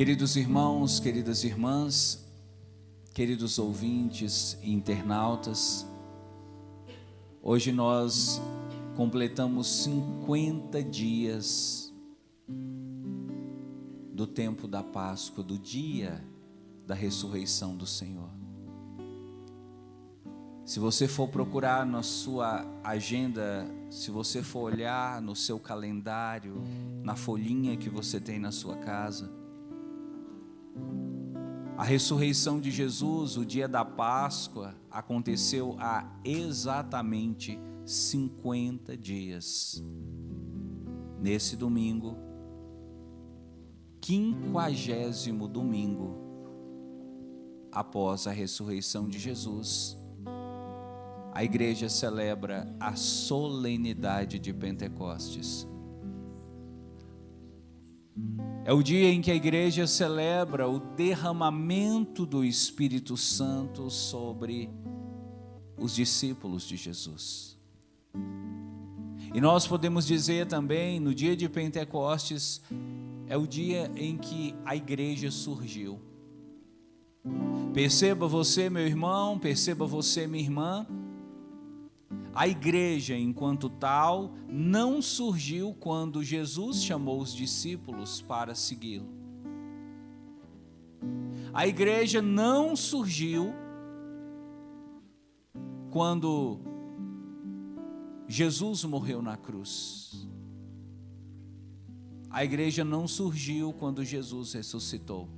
Queridos irmãos, queridas irmãs, queridos ouvintes e internautas, hoje nós completamos 50 dias do tempo da Páscoa, do dia da ressurreição do Senhor. Se você for procurar na sua agenda, se você for olhar no seu calendário, na folhinha que você tem na sua casa, a ressurreição de Jesus, o dia da Páscoa, aconteceu há exatamente 50 dias. Nesse domingo, 50º domingo após a ressurreição de Jesus, a igreja celebra a solenidade de Pentecostes. É o dia em que a igreja celebra o derramamento do Espírito Santo sobre os discípulos de Jesus. E nós podemos dizer também, no dia de Pentecostes, é o dia em que a igreja surgiu. Perceba você, meu irmão, perceba você, minha irmã, a igreja, enquanto tal, não surgiu quando Jesus chamou os discípulos para segui-lo. A igreja não surgiu quando Jesus morreu na cruz. A igreja não surgiu quando Jesus ressuscitou.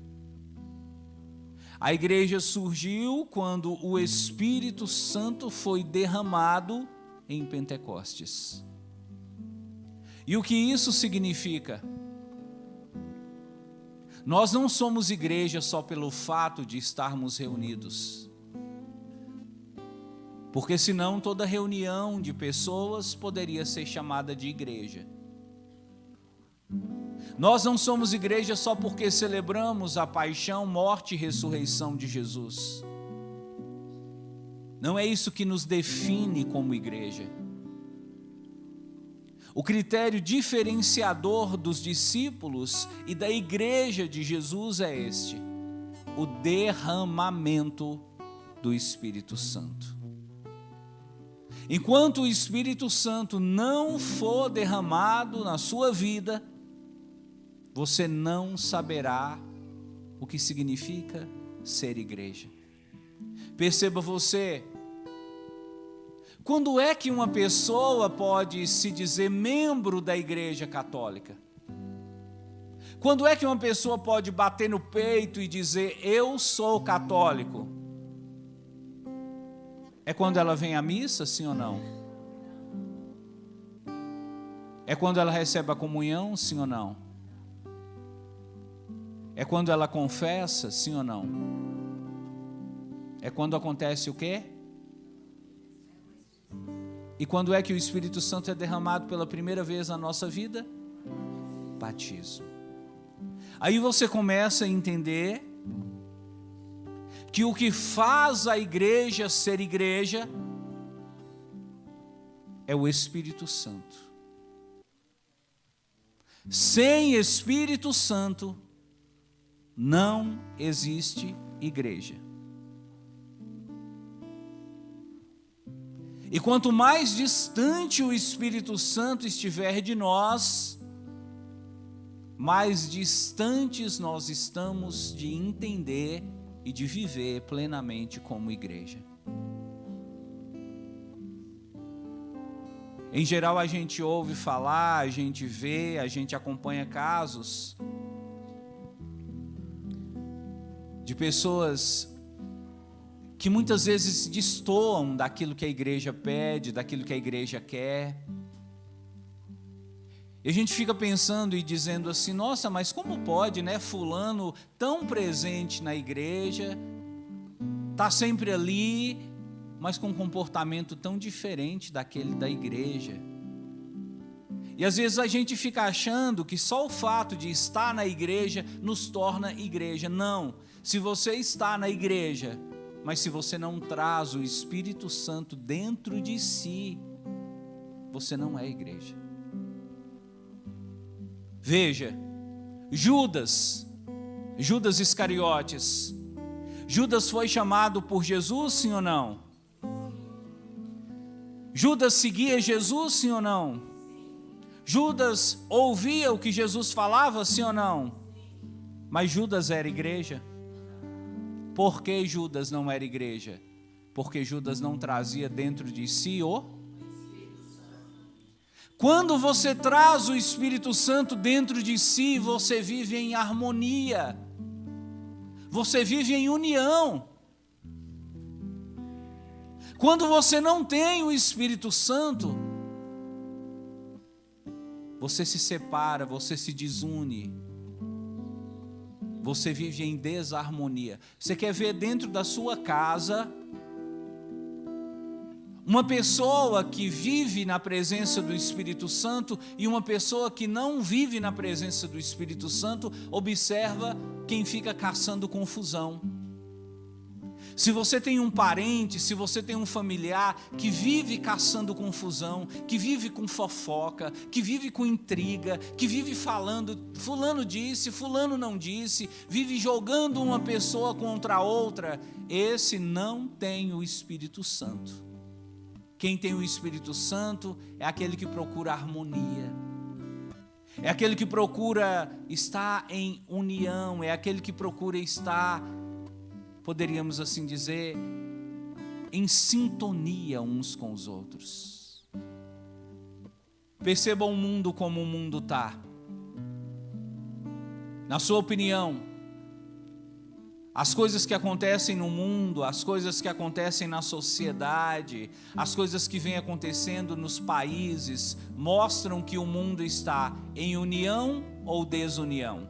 A igreja surgiu quando o Espírito Santo foi derramado em Pentecostes. E o que isso significa? Nós não somos igreja só pelo fato de estarmos reunidos. Porque senão toda reunião de pessoas poderia ser chamada de igreja. Nós não somos igreja só porque celebramos a paixão, morte e ressurreição de Jesus. Não é isso que nos define como igreja. O critério diferenciador dos discípulos e da igreja de Jesus é este: o derramamento do Espírito Santo. Enquanto o Espírito Santo não for derramado na sua vida, você não saberá o que significa ser igreja. Perceba você, quando é que uma pessoa pode se dizer membro da igreja católica? Quando é que uma pessoa pode bater no peito e dizer, eu sou católico? É quando ela vem à missa, sim ou não? É quando ela recebe a comunhão, sim ou não? É quando ela confessa, sim ou não? É quando acontece o quê? E quando é que o Espírito Santo é derramado pela primeira vez na nossa vida? Batismo. Aí você começa a entender que o que faz a igreja ser igreja é o Espírito Santo. Sem Espírito Santo, não existe igreja. E quanto mais distante o Espírito Santo estiver de nós, mais distantes nós estamos de entender e de viver plenamente como igreja. Em geral a gente ouve falar, a gente vê, a gente acompanha casos de pessoas que muitas vezes destoam daquilo que a igreja pede, daquilo que a igreja quer. E a gente fica pensando e dizendo assim, nossa, mas como pode, né, fulano tão presente na igreja, tá sempre ali, mas com um comportamento tão diferente daquele da igreja. E às vezes a gente fica achando que só o fato de estar na igreja nos torna igreja. Não, se você está na igreja, mas se você não traz o Espírito Santo dentro de si, você não é igreja. Veja, Judas, Judas Iscariotes. Judas foi chamado por Jesus, sim ou não? Judas seguia Jesus, sim ou não? Judas ouvia o que Jesus falava, sim ou não? Mas Judas era igreja. Por que Judas não era igreja? Porque Judas não trazia dentro de si o... Quando você traz o Espírito Santo dentro de si, você vive em harmonia. Você vive em união. Quando você não tem o Espírito Santo, você se separa, você se desune. Você vive em desarmonia. Você quer ver dentro da sua casa uma pessoa que vive na presença do Espírito Santo e uma pessoa que não vive na presença do Espírito Santo? Observa quem fica caçando confusão. Se você tem um parente, se você tem um familiar que vive caçando confusão, que vive com fofoca, que vive com intriga, que vive falando, fulano disse, fulano não disse, vive jogando uma pessoa contra a outra, esse não tem o Espírito Santo. Quem tem o Espírito Santo é aquele que procura harmonia, é aquele que procura estar em união, é aquele que procura estar, poderíamos assim dizer, em sintonia uns com os outros. Perceba o mundo como o mundo está. Na sua opinião, as coisas que acontecem no mundo, as coisas que acontecem na sociedade, as coisas que vêm acontecendo nos países, mostram que o mundo está em união ou desunião?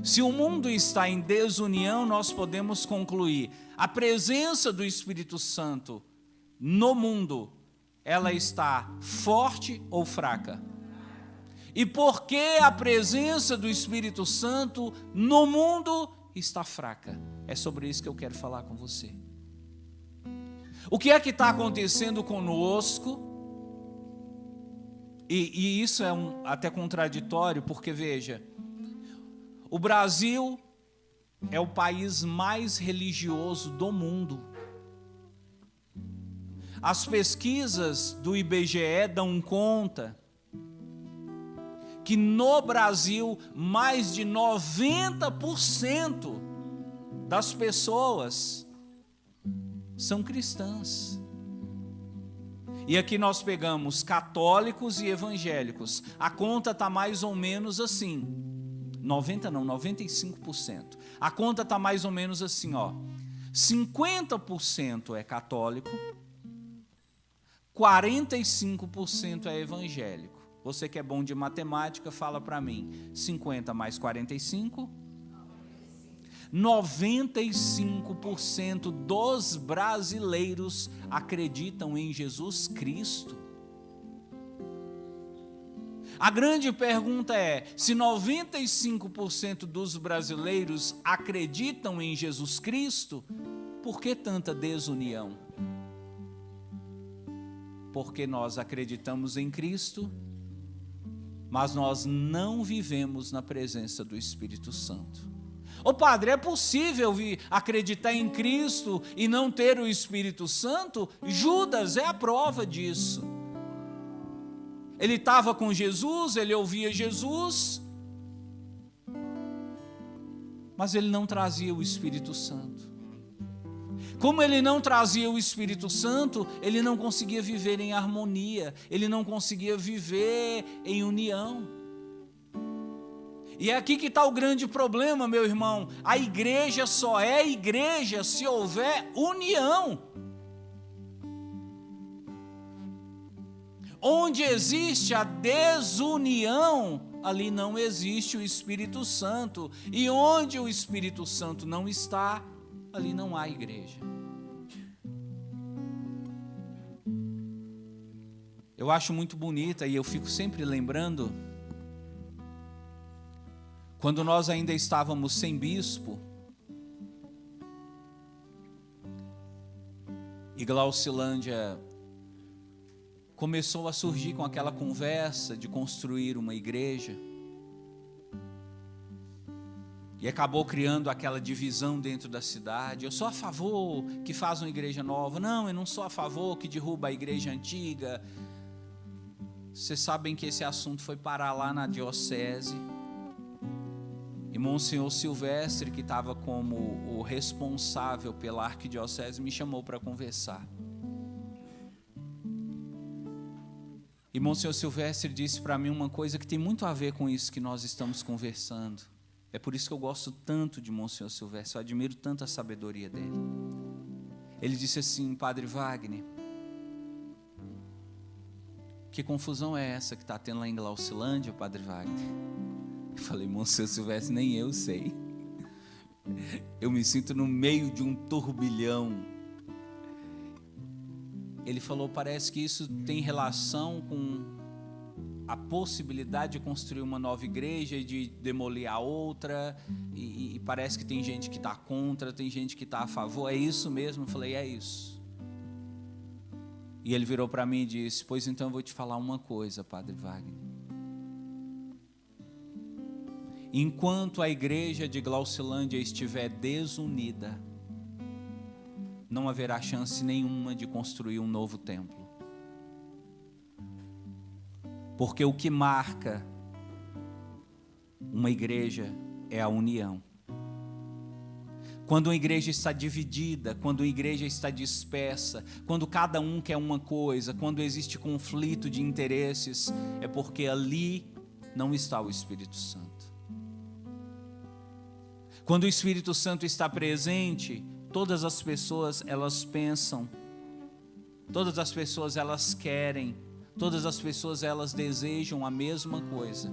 Se o mundo está em desunião, nós podemos concluir: a presença do Espírito Santo no mundo, ela está forte ou fraca? E por que a presença do Espírito Santo no mundo está fraca? É sobre isso que eu quero falar com você. O que é que está acontecendo conosco? E isso é até contraditório, porque veja, o Brasil é o país mais religioso do mundo. As pesquisas do IBGE dão conta que no Brasil mais de 90% das pessoas são cristãs. E aqui nós pegamos católicos e evangélicos. A conta está mais ou menos assim. 95%. A conta está mais ou menos assim, ó. 50% é católico, 45% é evangélico. Você que é bom de matemática, fala para mim. 50 mais 45? 95% dos brasileiros acreditam em Jesus Cristo. A grande pergunta é: se 95% dos brasileiros acreditam em Jesus Cristo, por que tanta desunião? Porque nós acreditamos em Cristo, mas nós não vivemos na presença do Espírito Santo. Ô padre, é possível acreditar em Cristo e não ter o Espírito Santo? Judas é a prova disso. Ele estava com Jesus, ele ouvia Jesus, mas ele não trazia o Espírito Santo. Como ele não trazia o Espírito Santo, ele não conseguia viver em harmonia, ele não conseguia viver em união. E é aqui que está o grande problema, meu irmão. A igreja só é igreja se houver união. Onde existe a desunião, ali não existe o Espírito Santo. E onde o Espírito Santo não está, ali não há igreja. Eu acho muito bonita e eu fico sempre lembrando, quando nós ainda estávamos sem bispo, e Glaucilândia começou a surgir com aquela conversa de construir uma igreja. E acabou criando aquela divisão dentro da cidade. Eu sou a favor que faz uma igreja nova. Não, eu não sou a favor que derruba a igreja antiga. Vocês sabem que esse assunto foi parar lá na diocese. E Monsenhor Silvestre, que estava como o responsável pela arquidiocese, me chamou para conversar. E Monsenhor Silvestre disse para mim uma coisa que tem muito a ver com isso que nós estamos conversando. É por isso que eu gosto tanto de Monsenhor Silvestre, eu admiro tanto a sabedoria dele. Ele disse assim: Padre Wagner, que confusão é essa que está tendo lá em Glaucilândia, Padre Wagner? Eu falei: Monsenhor Silvestre, nem eu sei. Eu me sinto no meio de um turbilhão. Ele falou: parece que isso tem relação com a possibilidade de construir uma nova igreja e de demolir a outra, e parece que tem gente que está contra, tem gente que está a favor. É isso mesmo? Eu falei: é isso. E ele virou para mim e disse: pois então eu vou te falar uma coisa, Padre Wagner. Enquanto a igreja de Glaucilândia estiver desunida, não haverá chance nenhuma de construir um novo templo. Porque o que marca uma igreja é a união. Quando uma igreja está dividida, quando uma igreja está dispersa, quando cada um quer uma coisa, quando existe conflito de interesses, é porque ali não está o Espírito Santo. Quando o Espírito Santo está presente, todas as pessoas elas pensam, todas as pessoas elas querem, todas as pessoas elas desejam a mesma coisa.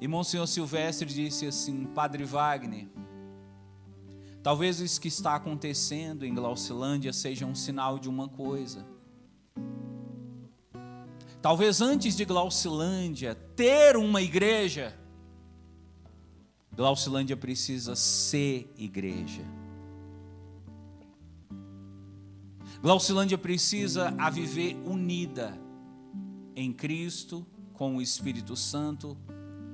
E Monsenhor Silvestre disse assim: Padre Wagner, talvez isso que está acontecendo em Glaucilândia seja um sinal de uma coisa. Talvez antes de Glaucilândia ter uma igreja, Glaucilândia precisa ser igreja. Glaucilândia precisa a viver unida em Cristo, com o Espírito Santo,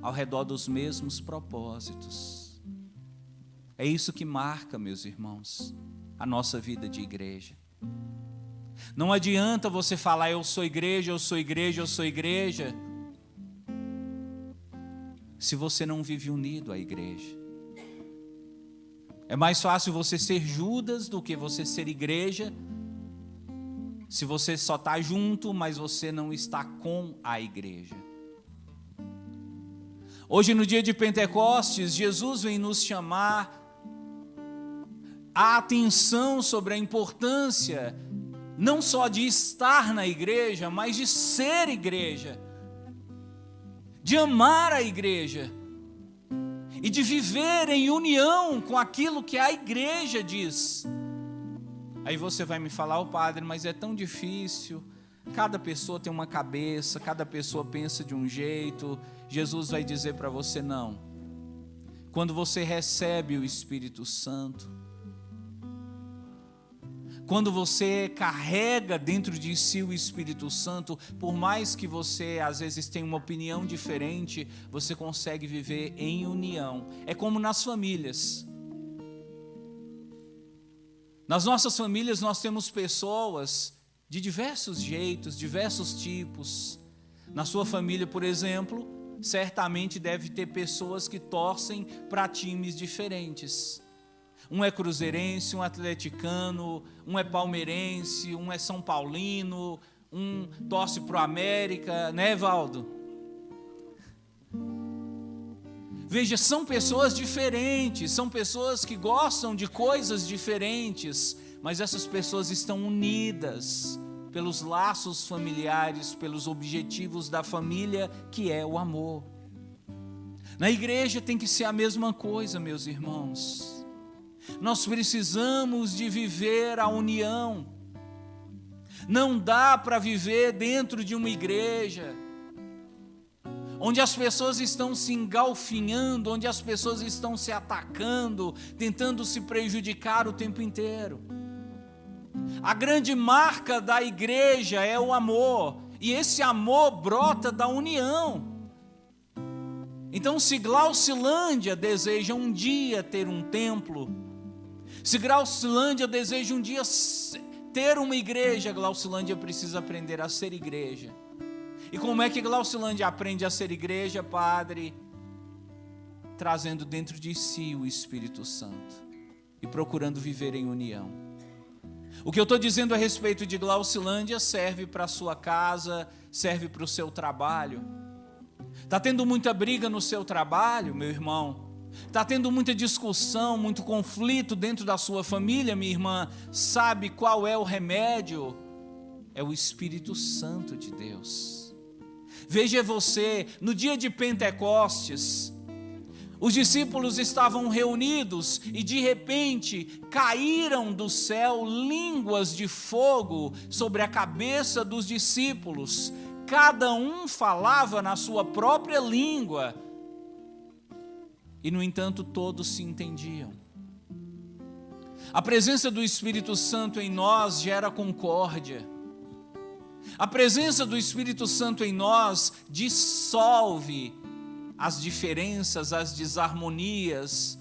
ao redor dos mesmos propósitos. É isso que marca, meus irmãos, a nossa vida de igreja. Não adianta você falar: eu sou igreja, eu sou igreja, eu sou igreja, se você não vive unido à igreja. É mais fácil você ser Judas do que você ser igreja, se você só está junto, mas você não está com a igreja. Hoje, no dia de Pentecostes, Jesus vem nos chamar a atenção sobre a importância não só de estar na igreja, mas de ser igreja, de amar a igreja e de viver em união com aquilo que a igreja diz. Aí você vai me falar: ô padre, mas é tão difícil, cada pessoa tem uma cabeça, cada pessoa pensa de um jeito. Jesus vai dizer para você: não. Quando você recebe o Espírito Santo, quando você carrega dentro de si o Espírito Santo, por mais que você às vezes tenha uma opinião diferente, você consegue viver em união. É como nas famílias. Nas nossas famílias nós temos pessoas de diversos jeitos, diversos tipos. Na sua família, por exemplo, certamente deve ter pessoas que torcem para times diferentes. Um é cruzeirense, um é atleticano, um é palmeirense, um é São Paulino, um torce para o América, né, Valdo? Veja, são pessoas diferentes, são pessoas que gostam de coisas diferentes, mas essas pessoas estão unidas pelos laços familiares, pelos objetivos da família, que é o amor. Na igreja tem que ser a mesma coisa, meus irmãos. Nós precisamos de viver a união. Não dá para viver dentro de uma igreja onde as pessoas estão se engalfinhando, onde as pessoas estão se atacando, tentando se prejudicar o tempo inteiro. A grande marca da igreja é o amor, e esse amor brota da união. Então, se Glaucilândia deseja um dia ter um templo, se Glaucilândia deseja um dia ter uma igreja, Glaucilândia precisa aprender a ser igreja. E como é que Glaucilândia aprende a ser igreja, Padre? Trazendo dentro de si o Espírito Santo e procurando viver em união. O que eu estou dizendo a respeito de Glaucilândia serve para a sua casa, serve para o seu trabalho. Está tendo muita briga no seu trabalho, meu irmão? Está tendo muita discussão, muito conflito dentro da sua família, minha irmã? Sabe qual é o remédio? É o Espírito Santo de Deus. Veja você, no dia de Pentecostes, os discípulos estavam reunidos e de repente caíram do céu línguas de fogo sobre a cabeça dos discípulos. Cada um falava na sua própria língua e, no entanto, todos se entendiam. A presença do Espírito Santo em nós gera concórdia. A presença do Espírito Santo em nós dissolve as diferenças, as desarmonias,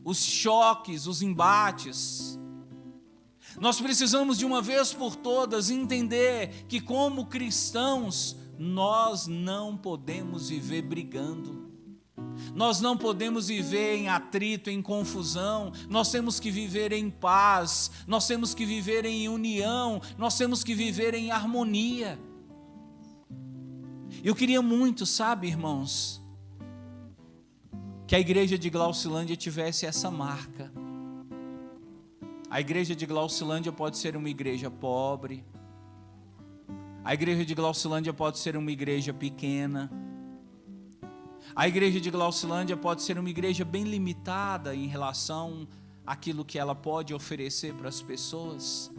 os choques, os embates. Nós precisamos de uma vez por todas entender que como cristãos nós não podemos viver brigando. Nós não podemos viver em atrito, em confusão. Nós temos que viver em paz, nós temos que viver em união, nós temos que viver em harmonia. Eu queria muito, sabe, irmãos, que a igreja de Glaucilândia tivesse essa marca. A igreja de Glaucilândia pode ser uma igreja pobre. A igreja de Glaucilândia pode ser uma igreja pequena. A igreja de Glaucilândia pode ser uma igreja bem limitada em relação àquilo que ela pode oferecer para as pessoas.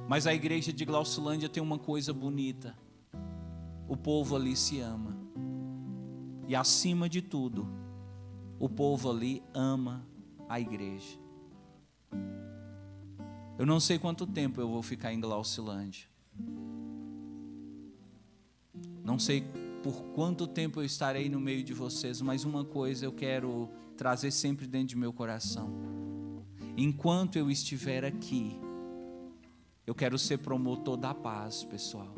Mas a igreja de Glaucilândia tem uma coisa bonita. O povo ali se ama. E acima de tudo, o povo ali ama a igreja. Eu não sei quanto tempo eu vou ficar em Glaucilândia. Não sei por quanto tempo eu estarei no meio de vocês, mas uma coisa eu quero trazer sempre dentro de meu coração. Enquanto eu estiver aqui, eu quero ser promotor da paz, pessoal.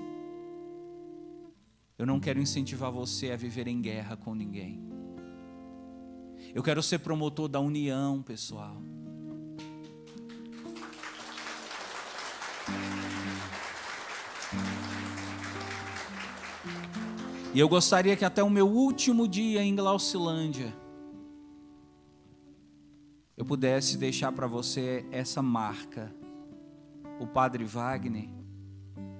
Eu não quero incentivar você a viver em guerra com ninguém. Eu quero ser promotor da união, pessoal. E eu gostaria que até o meu último dia em Glaucilândia eu pudesse deixar para você essa marca. O Padre Wagner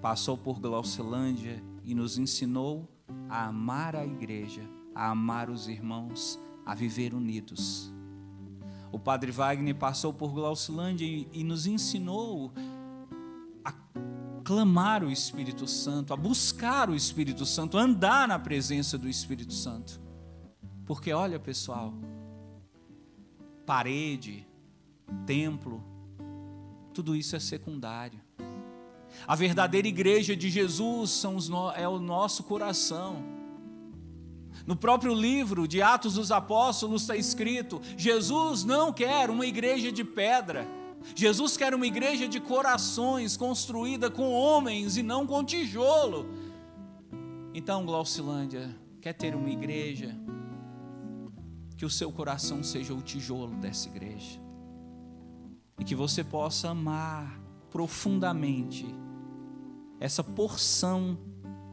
passou por Glaucilândia e nos ensinou a amar a igreja, a amar os irmãos, a viver unidos. O Padre Wagner passou por Glaucilândia e nos ensinou a clamar o Espírito Santo, a buscar o Espírito Santo, a andar na presença do Espírito Santo. Porque olha, pessoal, parede, templo, tudo isso é secundário. A verdadeira igreja de Jesus é o nosso coração. No próprio livro de Atos dos Apóstolos está escrito: Jesus não quer uma igreja de pedra. Jesus quer uma igreja de corações, construída com homens e não com tijolo. Então, Glaucilândia, quer ter uma igreja? Que o seu coração seja o tijolo dessa igreja. E que você possa amar profundamente essa porção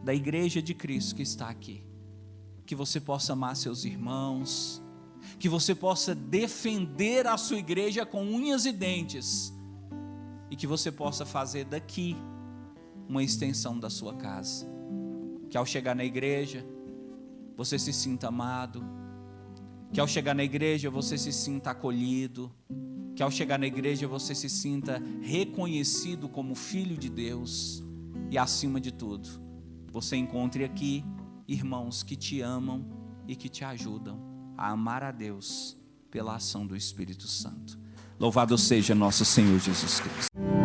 da igreja de Cristo que está aqui. Que você possa amar seus irmãos, que você possa defender a sua igreja com unhas e dentes, e que você possa fazer daqui uma extensão da sua casa. Que ao chegar na igreja, você se sinta amado, que ao chegar na igreja você se sinta acolhido, que ao chegar na igreja você se sinta reconhecido como filho de Deus, e acima de tudo, você encontre aqui irmãos que te amam e que te ajudam a amar a Deus pela ação do Espírito Santo. Louvado seja nosso Senhor Jesus Cristo.